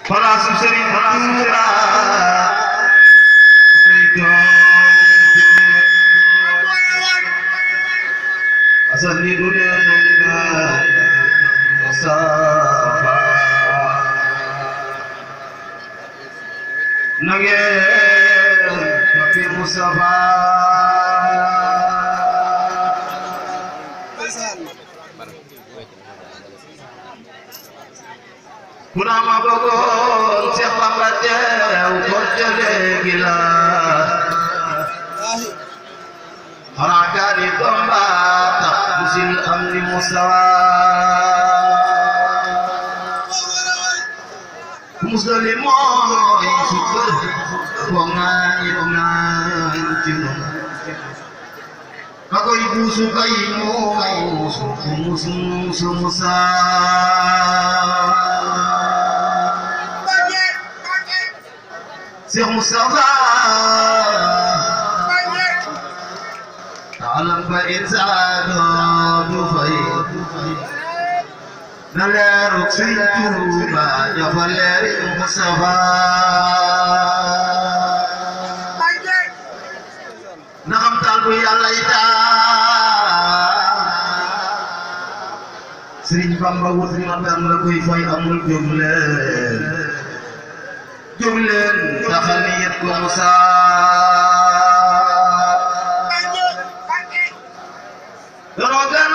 palaasu Sëriñ Tuuba asali dunia Mustafa nage Nabi Mustafa Kurama bogon Cheikh Bamba teew ko jële gila harakani domba musil amni mustawa muslimo syukur bongan cino kako ibu sukaimu musa Syekh Mustafa alam fa insano du fay na leeru Sëriñ Tuuba dafa leeri Mustafa na xam taal bu Yàlla yi taal Sëriñ Bamba wut matam la koy fay amul jóg leen taxal ni yet ko Musa Rogan